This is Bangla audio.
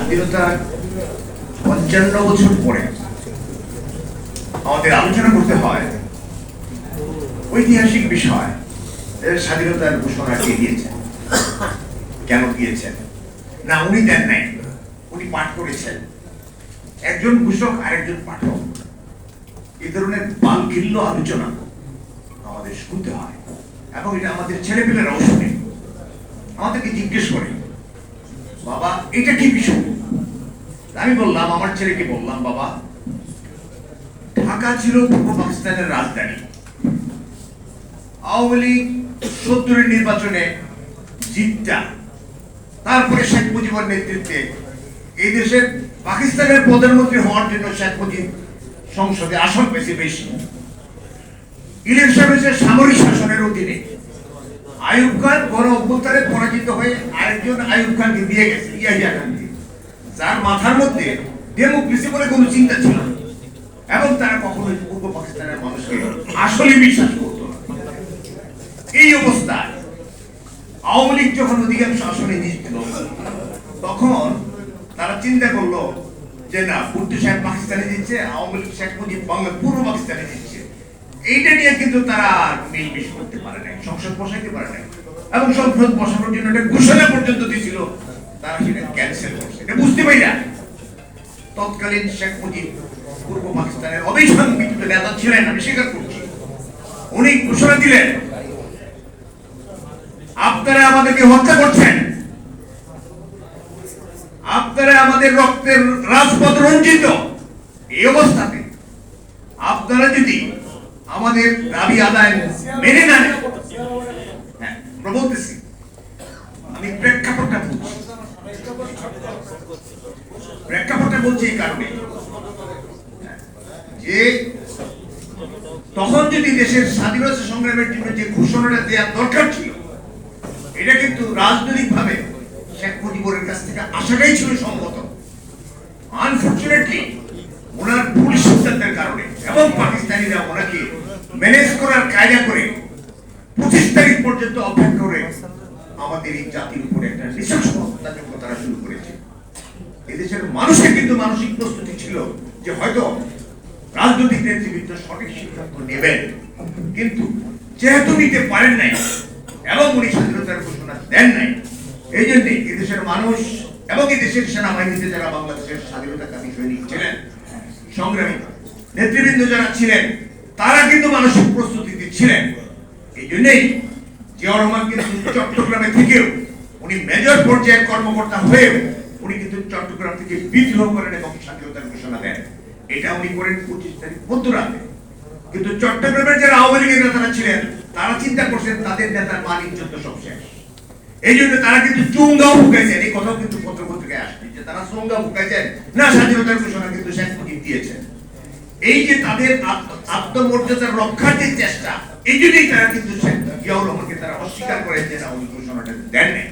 স্বাধীনতার ৫৫ বছর পরে আমাদের আলোচনা করতে হয় ঐতিহাসিক বিষয়। স্বাধীনতার ঘোষণা কে দিয়েছেন, কেন দিয়েছেন? না উনি দেন নাই, উনি পাঠ করেছেন। একজন ঘোষক আরেকজন পাঠক, এই ধরনের বালঘিল্য আলোচনা আমাদের শুনতে হয় এবং এটা আমাদের ছেলেপেলেরাও শুনে, আমাদেরকে জিজ্ঞেস করে, বাবা এটা কি বিষয়? আমি বললাম, আমার ছেলেকে বললাম, বাবা ঢাকা ছিল পূর্ব পাকিস্তানের রাজধানী। আওয়ামী লীগ ৭০-এর নির্বাচনে জিতটা, তারপরে শেখ মুজিবের নেতৃত্বে এই দেশের পাকিস্তানের প্রধানমন্ত্রী হওয়ার জন্য শেখ মুজিব সংসদে আসন পেয়েছে বেশি। ইলেকশন হয়েছে সামরিক শাসনের অধীনে। আইয়ুব খান গণ অভ্যুত্থানে পরাজিত হয়ে আরেকজন আইয়ুব খানকে দিয়ে গেছে, ইয়াহিয়া খানকে, যার মাথার মধ্যে ডেমোক্রেসি বলে কোনো চিন্তা ছিল না এবং তারা কখনোই পূর্ব পাকিস্তানের মানুষকে আসলে বিশ্বাস করত না। এই অবস্থায় আওয়ামী লীগ যখন অধিকাংশ আসনে জিতল, তখন তারা চিন্তা করলো যে না, ভুট্টো সাহেব পাকিস্তানে জিতছে, আওয়ামী লীগ শেখ মুজিব বাংলা পূর্ব পাকিস্তানে জিতছে। এইটা নিয়ে কিন্তু তারা মিলমিশ করতে পারে নাই, সংসদ বসাইতে পারে নাই এবং সংসদ বসানোর জন্য একটা ঘোষণা পর্যন্ত দিয়েছিল, তারা সেটা ক্যান্সেল করছে। এটা বুঝতে পারি না। তৎকালীন শেখ মুজিব পূর্ব পাকিস্তানের অবিসংবিত নেতা ছিলেন, আমি স্বীকার করছি। উনি ঘোষণা দিলেন, আপনারা আমাদেরকে হত্যা করছেন, আপনারা আমাদের রক্তের রাজপথ রঞ্জিত। এই অবস্থাতে আপনারা যদি আমাদের দাবি আদায় মেনে না নেন, বলতেছি আমি প্রেক্ষাপটটা বলছি, প্রেক্ষাপটটা বলছি এই কারণে যে তখন যদি দেশের স্বাধীনতা সংগ্রামের জন্য যে ঘোষণাটা দেওয়ার দরকার ছিল, এটা কিন্তু রাজনৈতিক ভাবে শেখ মুজিবের কাছ থেকে আসাটাই ছিল সম্মত। আনফরচুনেটলি ওনার ভুল সিদ্ধান্তের কারণে এবং পাকিস্তানিরা ওনাকে ম্যানেজ করার কায়দা করে ২৫ তারিখ পর্যন্ত অপেক্ষা করে আমাদের এই জাতির উপরে একটা নৃশংস হত্যাযজ্ঞ তারা শুরু করেছে। এদেশের মানুষের কিন্তু মানসিক প্রস্তুতি ছিল যে হয়তো রাজনৈতিক নেতৃবৃন্দ সঠিক সিদ্ধান্ত নেবেন, কিন্তু যেহেতু নিতে পারেন নাই এবং উনি স্বাধীনতার ঘোষণা দেন নাই, এই জন্য এদেশের মানুষ এবং এদেশের সেনাবাহিনীতে যারা বাংলাদেশের স্বাধীনতাকামী সৈনিক ছিলেন, সংগ্রামী নেতৃবৃন্দ যারা ছিলেন, তারা কিন্তু মানসিক প্রস্তুতিতে ছিলেন। এই জন্যই জিয়াউর রহমান কিন্তু চট্টগ্রামে থেকেও উনি মেজর পর্যায়ের কর্মকর্তা হয়েও উনি কিন্তু চট্টগ্রাম থেকে বিদ্রোহ করেন এবং স্বাধীনতার ঘোষণা দেন। এটা উনি করেন ২৫ তারিখ মধ্যরাতে। কিন্তু চট্টগ্রামের যারা আওয়ামী লীগের নেতারা ছিলেন, তারা চিন্তা করছেন তাদের নেতার মান ইজ্জত সব শেষ। এই জন্য তারা কিন্তু চুঙ্গাও ফুকাইছেন। এই কথাও কিন্তু পত্রপত্রিকায় আসছে যে তারা চুঙ্গা ফুকাইছেন না, স্বাধীনতার ঘোষণা কিন্তু শেখ মুজিব দিয়েছেন। এই যে তাদের আত্মমর্যাদার রক্ষার যে চেষ্টা, এই জন্যই তারা কিন্তু জিয়াউর রহমানকে তারা অস্বীকার করেন যে না, উনি ঘোষণাটা দেন নাই।